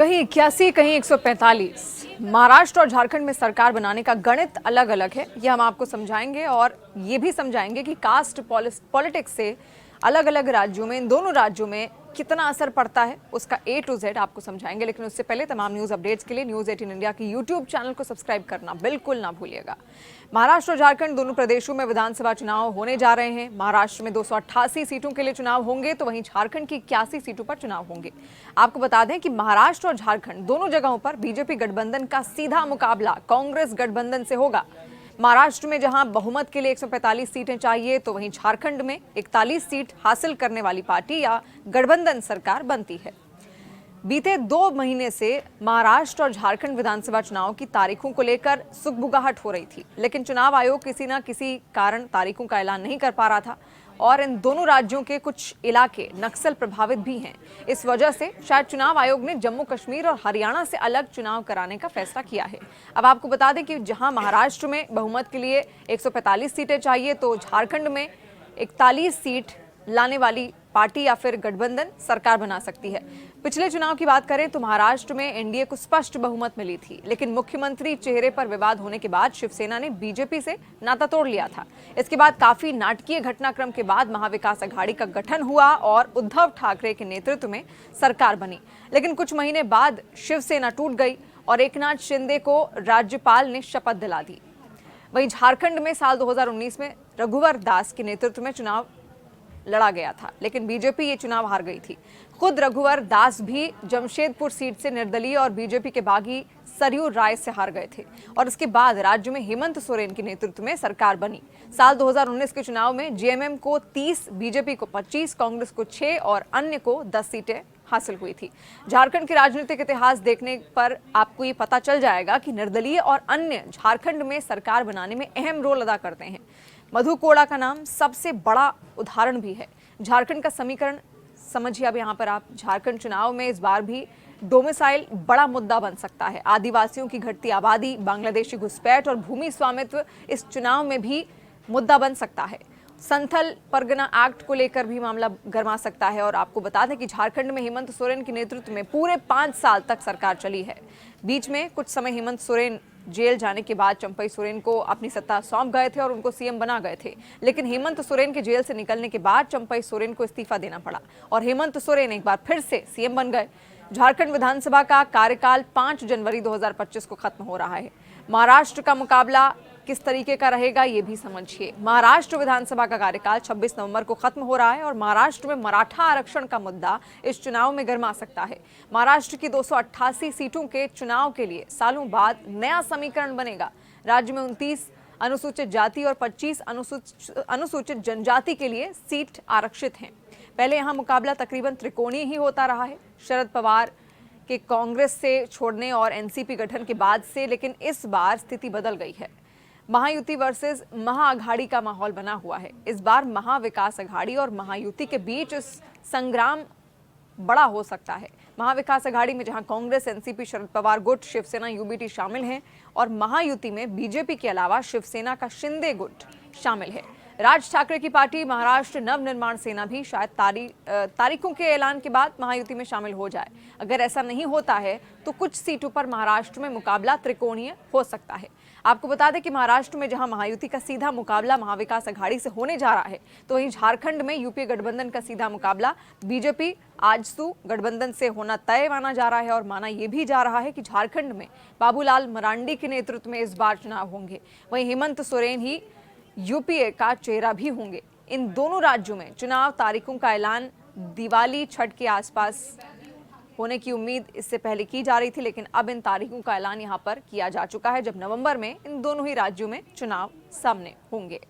कहीं 81 कहीं 145। महाराष्ट्र और झारखंड में सरकार बनाने का गणित अलग अलग है, ये हम आपको समझाएंगे और ये भी समझाएंगे कि कास्ट पॉलिटिक्स से अलग अलग राज्यों में, इन दोनों राज्यों में कितना असर पड़ता है, उसका A to Z आपको समझाएंगे। लेकिन उससे पहले तमाम न्यूज अपडेट्स के लिए न्यूज 18 इंडिया की यूट्यूब चैनल को सब्सक्राइब करना बिल्कुल ना भूलिएगा। महाराष्ट्र और झारखंड दोनों प्रदेशों में विधानसभा चुनाव होने जा रहे हैं। महाराष्ट्र में 288 सीटों के लिए चुनाव होंगे, तो वहीं झारखंड की 81 सीटों पर चुनाव होंगे। आपको बता दें कि महाराष्ट्र और झारखंड दोनों जगहों पर बीजेपी गठबंधन का सीधा मुकाबला कांग्रेस गठबंधन से होगा। महाराष्ट्र में जहां बहुमत के लिए 145 सीटें चाहिए, तो वहीं झारखंड में 41 सीट हासिल करने वाली पार्टी या गठबंधन सरकार बनती है। बीते 2 महीने से महाराष्ट्र और झारखंड विधानसभा चुनाव की तारीखों को लेकर सुगबुगाहट हो रही थी, लेकिन चुनाव आयोग किसी न किसी कारण तारीखों का ऐलान नहीं कर पा रहा था और इन दोनों राज्यों के कुछ इलाके नक्सल प्रभावित भी हैं। इस वजह से शायद चुनाव आयोग ने जम्मू कश्मीर और हरियाणा से अलग चुनाव कराने का फैसला किया है। अब आपको बता दें कि जहां महाराष्ट्र में बहुमत के लिए 145 सीटें चाहिए, तो झारखंड में 41 सीट लाने वाली पार्टी या फिर गठबंधन सरकार बना सकती है। पिछले चुनाव की बात करें तो महाराष्ट्र में एनडीए को स्पष्ट बहुमत मिली थी, लेकिन मुख्यमंत्री चेहरे पर विवाद होने के बाद शिवसेना ने बीजेपी से नाता तोड़ लिया था। इसके बाद काफी नाटकीय घटनाक्रम के बाद महाविकास अघाड़ी का गठन हुआ और उद्धव ठाकरे के नेतृत्व में सरकार बनी। लेकिन कुछ महीने बाद शिवसेना टूट गई और एकनाथ शिंदे को राज्यपाल ने शपथ दिला दी। वहीं झारखंड में साल 2019 में रघुवर दास के नेतृत्व में चुनाव लड़ा गया था, लेकिन बीजेपी ये चुनाव हार गई थी। खुद रघुवर दास भी जमशेदपुर सीट से निर्दलीय और बीजेपी के बागी सरयू राय से हार गए थे और इसके बाद राज्य में हेमंत सोरेन के नेतृत्व में सरकार बनी। साल 2019 के चुनाव में जेएमएम को 30, बीजेपी को 25, कांग्रेस को 6 और अन्य को 10 सीटें हासिल हुई थी। झारखंड के राजनीतिक इतिहास देखने पर आपको ये पता चल जाएगा कि निर्दलीय और अन्य झारखंड में सरकार बनाने में अहम रोल अदा करते हैं। मधु कोड़ा का नाम सबसे बड़ा उदाहरण भी है। झारखंड का समीकरण समझिए। अब यहाँ पर आप झारखंड चुनाव में इस बार भी डोमिसाइल बड़ा मुद्दा बन सकता है। आदिवासियों की घटती आबादी, बांग्लादेशी घुसपैठ और भूमि स्वामित्व इस चुनाव में भी मुद्दा बन सकता है। संथल परगना एक्ट को लेकर भी मामला गर्मा सकता है और आपको बता दें कि झारखंड में हेमंत सोरेन के नेतृत्व में पूरे 5 साल तक सरकार चली है। बीच में कुछ समय हेमंत सोरेन जेल जाने के बाद चंपई सोरेन को अपनी सत्ता सौंप गए थे और उनको सीएम बना गए थे, लेकिन हेमंत सोरेन के जेल से निकलने के बाद चंपई सोरेन को इस्तीफा देना पड़ा और हेमंत सोरेन एक बार फिर से सीएम बन गए। झारखंड विधानसभा का कार्यकाल 5 जनवरी 2025 को खत्म हो रहा है। महाराष्ट्र का मुकाबला किस तरीके का रहेगा ये भी समझिए। महाराष्ट्र विधानसभा का कार्यकाल 26 नवंबर को खत्म हो रहा है और महाराष्ट्र में मराठा आरक्षण का मुद्दा इस चुनाव में गरमा सकता है। महाराष्ट्र की 288 सीटों के चुनाव के लिए सालों बाद नया समीकरण बनेगा। राज्य में 29 अनुसूचित जाति और 25 अनुसूचित जनजाति के लिए सीट आरक्षित हैं। पहले यहाँ मुकाबला तकरीबन त्रिकोणीय ही होता रहा है, शरद पवार के कांग्रेस से छोड़ने और एनसीपी गठन के बाद से, लेकिन इस बार स्थिति बदल गई है। महायुति वर्सेस महाअघाड़ी का माहौल बना हुआ है। इस बार महाविकास अघाड़ी और महायुति के बीच संग्राम बड़ा हो सकता है। महाविकास अघाड़ी में जहां कांग्रेस, एनसीपी, शरद पवार गुट, शिवसेना, यूबीटी शामिल हैं और महायुति में बीजेपी के अलावा शिवसेना का शिंदे गुट शामिल है। राज ठाकरे की पार्टी महाराष्ट्र नवनिर्माण सेना भी शायद तारीखों के ऐलान के बाद महायुति में शामिल हो जाए। अगर ऐसा नहीं होता है तो कुछ सीटों पर महाराष्ट्र में मुकाबला त्रिकोणीय हो सकता है। आपको बता दें कि महाराष्ट्र में जहां महायुति का सीधा मुकाबला महाविकास अघाड़ी से होने जा रहा है, तो वहीं झारखंड में यूपीए गठबंधन का सीधा मुकाबला बीजेपी आजसू गठबंधन से होना तय माना जा रहा है और माना यह भी जा रहा है कि झारखंड में बाबूलाल मरांडी के नेतृत्व में इस बार चुनाव होंगे। वहीं हेमंत सोरेन ही यूपीए का चेहरा भी होंगे। इन दोनों राज्यों में चुनाव तारीखों का ऐलान दिवाली, छठ के आसपास होने की उम्मीद इससे पहले की जा रही थी, लेकिन अब इन तारीखों का ऐलान यहां पर किया जा चुका है, जब नवंबर में इन दोनों ही राज्यों में चुनाव सामने होंगे।